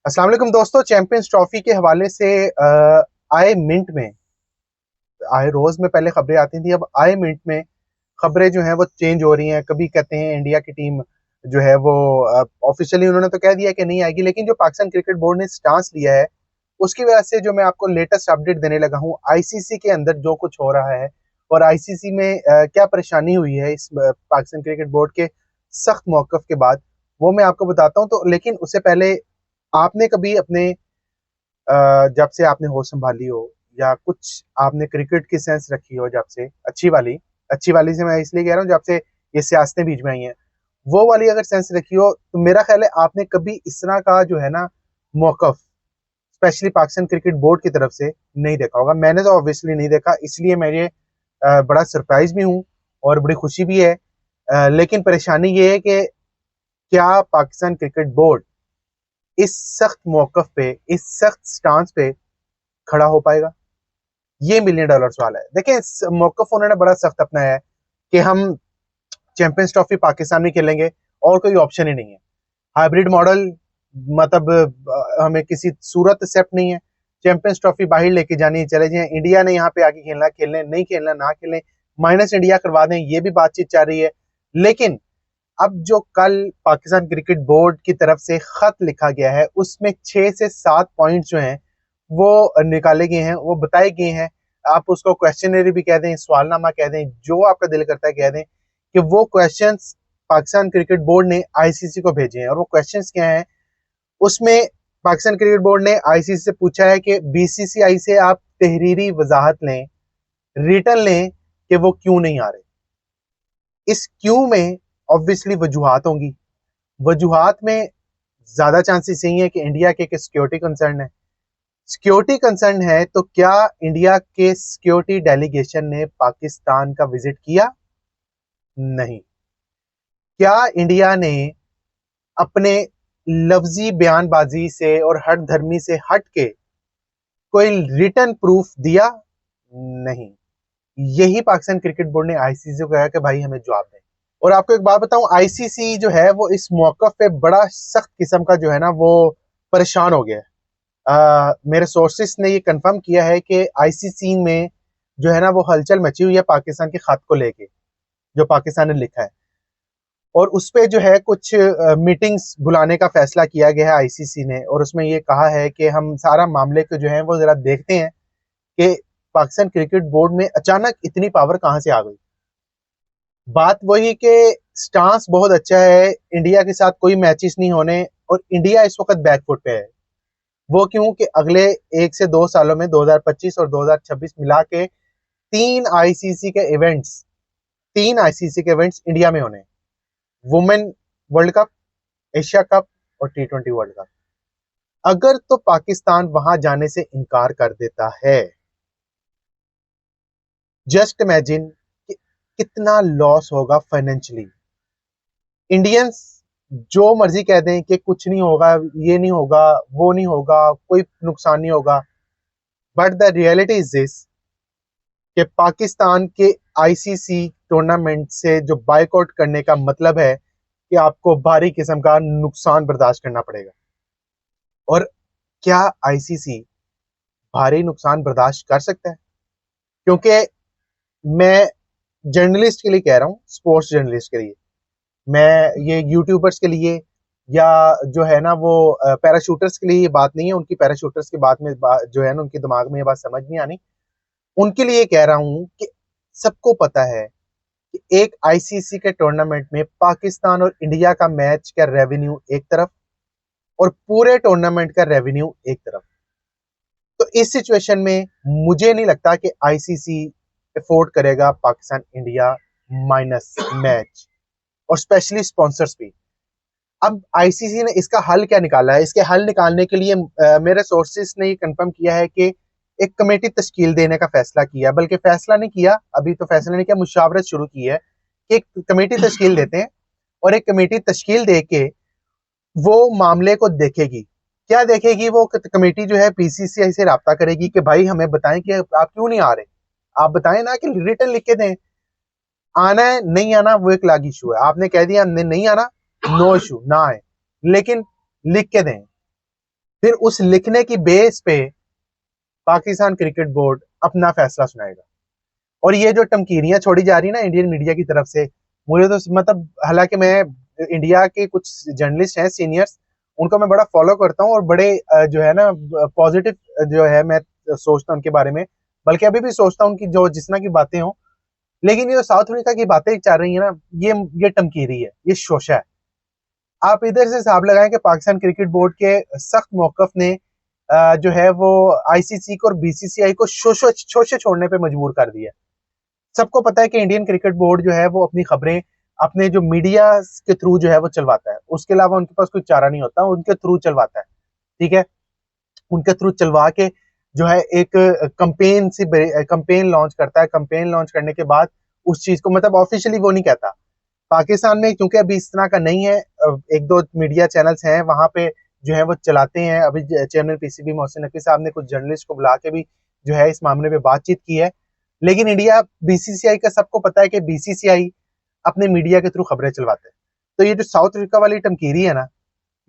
अस्सलाम वालेकुम दोस्तों, चैंपियंस ट्रॉफी के हवाले से आए मिनट में, आए रोज में पहले खबरें आती थी। अब आए मिनट में खबरें जो हैं वो चेंज हो रही हैं। कभी कहते हैं इंडिया की टीम जो है वो ऑफिशियली उन्होंने तो कह दिया कि नहीं आएगी, लेकिन जो पाकिस्तान क्रिकेट बोर्ड ने स्टांस लिया है उसकी वजह से जो मैं आपको लेटेस्ट अपडेट देने लगा हूँ आईसीसी के अंदर जो कुछ हो रहा है और आईसीसी में क्या परेशानी हुई है इस पाकिस्तान क्रिकेट बोर्ड के सख्त मौकफ के बाद, वो मैं आपको बताता हूँ। तो लेकिन उससे पहले आपने कभी अपने जब से आपने होश संभाली हो या कुछ आपने क्रिकेट की सेंस रखी हो, जब से अच्छी वाली से मैं इसलिए कह रहा हूँ जब से ये सियासतें बीच में आई हैं, वो वाली अगर सेंस रखी हो तो मेरा ख्याल है आपने कभी इस तरह का जो है ना मौकफ स्पेशली पाकिस्तान क्रिकेट बोर्ड की तरफ से नहीं देखा होगा। मैंने तो ऑब्वियसली नहीं देखा, इसलिए मैं ये बड़ा सरप्राइज भी हूँ और बड़ी खुशी भी है। लेकिन परेशानी ये है कि क्या पाकिस्तान क्रिकेट बोर्ड इस सख्त मौकफ पे, इस सख्त स्टांस पे खड़ा हो पाएगा? ये मिलियन डॉलर सवाल है। देखिए, इस मौकफ उन्होंने बड़ा सख्त अपनाया है कि हम चैंपियंस ट्रॉफी पाकिस्तान में खेलेंगे और कोई ऑप्शन ही नहीं है। हाइब्रिड मॉडल मतलब हमें किसी सूरत एक्सेप्ट नहीं है। चैंपियंस ट्रॉफी बाहर लेके जानी, चले जाए इंडिया ने यहाँ पे आके खेलना, खेलने नहीं खेलना ना खेलें, माइनस इंडिया करवा दें, ये भी बातचीत चल रही है। लेकिन अब जो कल पाकिस्तान क्रिकेट बोर्ड की तरफ से खत लिखा गया है उसमें 6 से 7 पॉइंट जो हैं वो निकाले गए हैं, वो बताए गए हैं। आप उसको क्वेश्चनरी भी कह दें, सवालनामा कह दें, जो आपका दिल करता है कह दें, कि वो क्वेश्चंस पाकिस्तान क्रिकेट बोर्ड ने आईसीसी को भेजे हैं। और वो क्वेश्चंस क्या हैं उसमें? पाकिस्तान क्रिकेट बोर्ड ने आईसीसी से पूछा है कि बीसीसीआई से आप तहरीरी वजाहत लें, रिटर्न लें कि वो क्यों नहीं आ रहे। इस क्यों में ऑब्वियसली वजूहात होंगी। वजूहात में ज्यादा चांसेस यही है कि इंडिया के सिक्योरिटी कंसर्न है। सिक्योरिटी कंसर्न है तो क्या इंडिया के सिक्योरिटी डेलीगेशन ने पाकिस्तान का विजिट किया? नहीं। क्या इंडिया ने अपने लफ्जी बयानबाजी से और हट धर्मी से हट के कोई रिटर्न प्रूफ दिया? नहीं। यही पाकिस्तान क्रिकेट बोर्ड ने आईसीसी को कहा कि भाई हमें जवाब दें। और आपको एक बात बताऊं, आईसीसी जो है वो इस मौकफ पे बड़ा सख्त किस्म का जो है ना वो परेशान हो गया है। मेरे सोर्सेस ने ये कंफर्म किया है कि आईसीसी में जो है ना वो हलचल मची हुई है पाकिस्तान के खत को लेके, जो पाकिस्तान ने लिखा है। और उस पे जो है कुछ मीटिंग्स बुलाने का फैसला किया गया है आईसीसी ने, और उसमें ये कहा है कि हम सारा मामले को जो है वो जरा देखते हैं कि पाकिस्तान क्रिकेट बोर्ड में अचानक इतनी पावर कहां से आ गई। बात वही कि स्टांस बहुत अच्छा है, इंडिया के साथ कोई मैचेस नहीं होने, और इंडिया इस वक्त बैकफुट पे है। वो क्यों कि अगले 1 से 2 सालों में 2025 और 2026 मिला के तीन आईसीसी के इवेंट्स इंडिया में होने। Women world cup, Asia cup और T20 वर्ल्ड कप। अगर तो पाकिस्तान वहां जाने से इनकार कर देता है, जस्ट इमेजिन कि कितना लॉस होगा फाइनेंशियली। इंडियंस जो मर्जी कह दें कि कुछ नहीं होगा, ये नहीं होगा, वो नहीं होगा, कोई नुकसान नहीं होगा, but the reality is this कि पाकिस्तान के आईसीसी टूर्नामेंट से जो बाइकआउट करने का मतलब है कि आपको भारी किस्म का नुकसान बर्दाश्त करना पड़ेगा। और क्या आईसीसी भारी नुकसान बर्दाश्त कर सकता है? क्योंकि मैं जर्नलिस्ट के लिए कह रहा हूँ, स्पोर्ट्स जर्नलिस्ट के लिए, मैं ये यूट्यूबर्स के लिए या जो है ना वो पैराशूटर्स के लिए ये बात नहीं है। उनकी पैराशूटर्स की बात में जो है ना उनके दिमाग में ये बात समझ नहीं आनी। उनके लिए कह रहा हूं कि सबको पता है कि एक आईसीसी के टूर्नामेंट में पाकिस्तान और इंडिया का मैच का रेवेन्यू एक तरफ और पूरे टूर्नामेंट का रेवेन्यू एक तरफ। तो इस सिचुएशन में मुझे नहीं लगता कि आईसीसी अफोर्ड करेगा पाकिस्तान इंडिया माइनस मैच, और स्पेशली स्पॉन्सर्स भी। अब आईसीसी ने इसका हल क्या निकाला है? इसके हल निकालने के लिए मेरे सोर्सेस ने ये कंफर्म किया है कि एक कमेटी तश्कील देने का फैसला किया, बल्कि फैसला नहीं किया, अभी तो फैसला नहीं किया, मुशावरत शुरू की है कि एक कमेटी तश्कील देते हैं। और एक कमेटी तश्कील दे के वो मामले को देखेगी। क्या देखेगी? वो कमेटी जो है पीसीसीआई से रब्ता करेगी कि भाई हमें बताएं कि आप क्यों नहीं आ रहे। आप बताएं ना कि रिटर्न लिख के दें। आना है नहीं आना वो एक अलग इशू है, आपने कह दिया नहीं आना, नो इशू, ना आए, लेकिन लिख के दें फिर उस लिखने की बेस पे पाकिस्तान क्रिकेट बोर्ड अपना फैसला सुनाएगा। और ये जो टमकीरियां छोड़ी जा रही है ना इंडियन मीडिया की तरफ से, मुझे तो मतलब, हालांकि मैं इंडिया के कुछ जर्नलिस्ट हैं सीनियर्स, उनको मैं बड़ा फॉलो करता हूँ और बड़े जो है ना पॉजिटिव जो है मैं सोचता हूँ उनके बारे में, बल्कि अभी भी सोचता हूँ उनकी जो जिस तरह की बातें हों। लेकिन ये साउथ अफ्रीका की बातें चल रही है ना, ये टमकीरी है, ये शोशा है। आप इधर से हिसाब लगाएं कि पाकिस्तान क्रिकेट बोर्ड के सख्त मौकफ ने जो है वो आईसीसी को और बीसीसीआई को शोशे छोड़ने पे मजबूर कर दिया। सबको पता है कि इंडियन क्रिकेट बोर्ड जो है वो अपनी खबरें अपने जो मीडिया के थ्रू जो है वो चलवाता है, उसके अलावा उनके पास कोई चारा नहीं होता, उनके थ्रू चलवाता है। ठीक है, उनके थ्रू चलवा के जो है एक कंपेन लॉन्च करता है। कंपेन लॉन्च करने के बाद उस चीज को मतलब ऑफिशियली वो नहीं कहता। पाकिस्तान में क्योंकि अभी इस तरह का नहीं है, एक दो मीडिया चैनल्स हैं वहां पे जो है वो चलाते हैं। अभी चेयरमैन पीसीबी मोहसिन नकवी साहब ने कुछ जर्नलिस्ट को बुला के भी जो है इस मामले में बातचीत की है। लेकिन इंडिया बीसीसीआई का सबको पता है कि बीसीसीआई अपने मीडिया के थ्रू खबरें चलवाते हैं। तो ये जो साउथ अफ्रीका वाली टमकीरी है ना,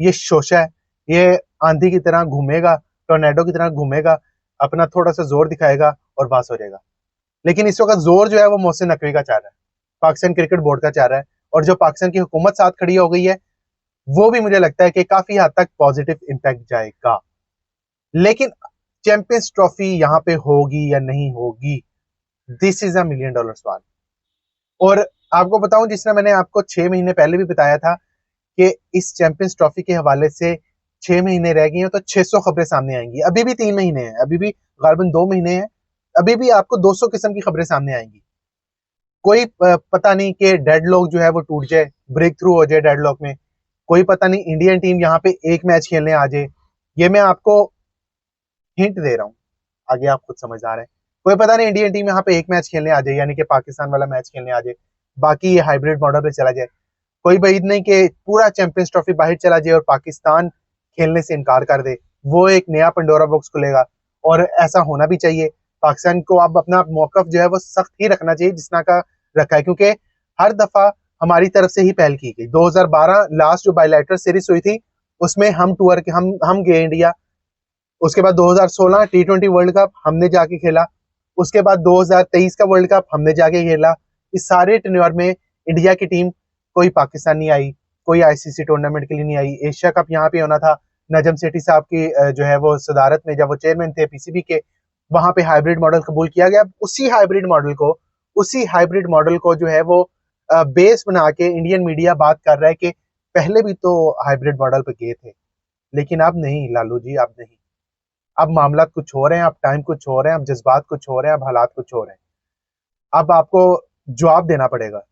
ये शोशा है। ये आंधी की तरह घूमेगा, टोर्नेडो की तरह घूमेगा, अपना थोड़ा सा जोर दिखाएगा और बास हो जाएगा। लेकिन इस वक्त जोर जो है वो मोहसिन नकवी का चाह रहा है, पाकिस्तान क्रिकेट बोर्ड का चाह रहा है। और जो पाकिस्तान की हुकूमत साथ खड़ी हो गई है, वो भी मुझे लगता है कि काफी हद तक पॉजिटिव इम्पैक्ट जाएगा। लेकिन चैंपियंस ट्रॉफी यहां पे होगी या नहीं होगी, this is a million dollar सवाल। और आपको बताऊं, जिसने मैंने आपको 6 महीने पहले भी बताया था कि इस चैंपियंस ट्रॉफी के हवाले से 6 महीने रह गए हैं तो 600 खबरें सामने आएंगी। अभी भी 3 महीने हैं, अभी भी गालबन 2 महीने हैं, अभी भी आपको 200 किस्म की खबरें सामने आएंगी। कोई पता नहीं कि डेडलॉक जो है वो टूट जाए, ब्रेक थ्रू हो जाए डेडलॉक में। कोई पता नहीं इंडियन टीम यहाँ पे एक मैच खेलने आ जाए। ये मैं आपको हिंट दे रहा हूँ, आगे आप खुद समझ आ रहे हैं। कोई पता नहीं इंडियन टीम यहाँ पे एक मैच खेलने आ जाए, यानी कि पाकिस्तान वाला मैच खेलने आ जाए, बाकी ये हाइब्रिड मॉडल पे चला जाए। कोई बईद नहीं कि पूरा चैंपियंस ट्रॉफी बाहर चला जाए और पाकिस्तान खेलने से इनकार कर दे। वो एक नया पंडोरा बॉक्स खुलेगा, और ऐसा होना भी चाहिए। पाकिस्तान को अब अपना मौकफ जो है वो सख्त ही रखना चाहिए जिस तरह का रखा है, क्योंकि हर दफा हमारी तरफ से ही पहल की गई। 2012 लास्ट जो बायलैटरल सीरीज हुई थी, उसमें हम टूर के हम गए इंडिया। उसके बाद 2016 टी20 वर्ल्ड कप हमने जाके खेला। उसके बाद 2023 का वर्ल्ड कप हमने जाके खेला। इस सारे टेन्योर में इंडिया की टीम कोई पाकिस्तान नहीं आई, कोई आईसीसी टूर्नामेंट के लिए नहीं आई। एशिया कप यहाँ पे होना था, नजम सेठी साहब की जो है वो सदारत में, जब वो चेयरमैन थे पीसीबी के, वहां पे हाइब्रिड मॉडल कबूल किया गया। उसी हाइब्रिड मॉडल को जो है वो बेस बना के इंडियन मीडिया बात कर रहा है कि पहले भी तो हाइब्रिड मॉडल पे गए थे। लेकिन अब नहीं लालू जी, अब नहीं। अब मामला कुछ हो रहे हैं, अब टाइम कुछ हो रहे हैं, अब जज्बात कुछ हो रहे हैं, अब हालात कुछ हो रहे हैं। अब आपको जवाब देना पड़ेगा।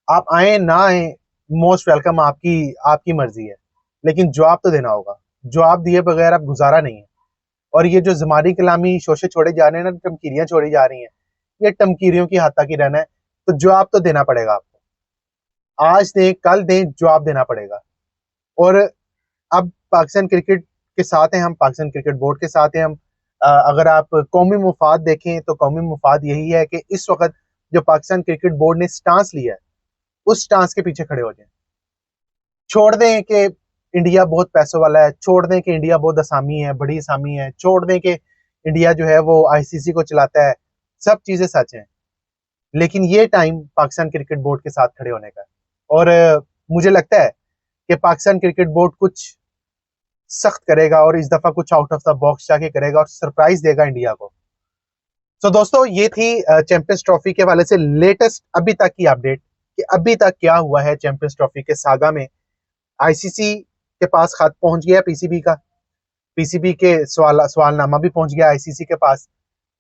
आप आए ना आए, मोस्ट वेलकम, आपकी आपकी मर्जी है, लेकिन जवाब तो देना होगा। जवाब दिए बगैर अब गुजारा नहीं है। और ये जो जमारी कलामी शोशे छोड़े जा रहे हैं ना, टमकीरियां छोड़ी जा रही हैं, ये टमकीरियों की हाथ तक ही रहना है। तो जवाब तो देना पड़ेगा आपको, आज दें कल दें, जवाब देना पड़ेगा। और अब पाकिस्तान क्रिकेट के साथ हैं हम, पाकिस्तान क्रिकेट बोर्ड के साथ हैं हम। अगर आप कौमी मुफाद देखें तो कौमी मुफाद यही है कि इस वक्त जो पाकिस्तान क्रिकेट बोर्ड ने स्टांस लिया है, उस स्टांस के पीछे खड़े हो जाए। छोड़ दें कि इंडिया बहुत पैसों वाला है, छोड़ दें कि इंडिया बहुत असामी है, बड़ी असामी है, छोड़ दें कि इंडिया जो है वो आईसीसी को चलाता है। सब चीजें सच हैं, लेकिन ये टाइम पाकिस्तान क्रिकेट बोर्ड के साथ खड़े होने का है। और मुझे लगता है कि पाकिस्तान क्रिकेट बोर्ड कुछ सख्त करेगा, और इस दफा कुछ आउट ऑफ द बॉक्स जाके करेगा और सरप्राइज देगा इंडिया को। तो दोस्तों, ये थी चैंपियंस ट्रॉफी के वाले से लेटेस्ट अभी तक की अपडेट कि अभी तक क्या हुआ है चैंपियंस ट्रॉफी के सागा में। आईसीसी के पास खत पहुंच गया पीसीबी का, पीसीबी के सवालनामा भी पहुंच गया आईसीसी के पास।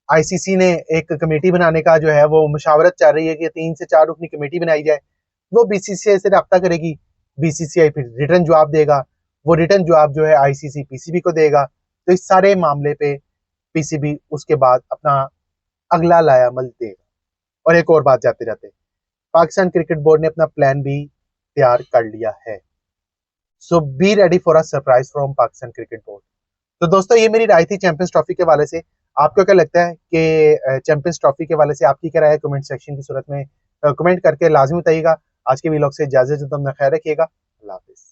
आईसीसी ने एक कमेटी बनाने का जो है वो मुशावरत चल रही है कि 3 से 4 रुकनी कमेटी बनाई जाए। वो बीसीसीआई से रब्ता करेगी, बीसीसीआई फिर रिटर्न जवाब देगा, वो रिटर्न जवाब जो है आईसीसी पीसीबी को देगा। तो इस सारे मामले पे पीसीबी उसके बाद अपना अगला लायामल देगा। और एक और बात जाते जाते, पाकिस्तान क्रिकेट बोर्ड ने अपना प्लान भी तैयार कर लिया है। So be ready for a surprise from Pakistan cricket board. तो दोस्तों, ये मेरी राय थी चैंपियंस ट्रॉफी के वाले से। आपको क्या लगता है कि चैंपियंस ट्रॉफी के वाले से आपकी क्या राय है? कमेंट सेक्शन की सूरत में कमेंट करके लाजमी बताइएगा। आज के वीलॉग से इजाजत, जो तुमने खैर रखिएगा। अल्लाह हाफिज।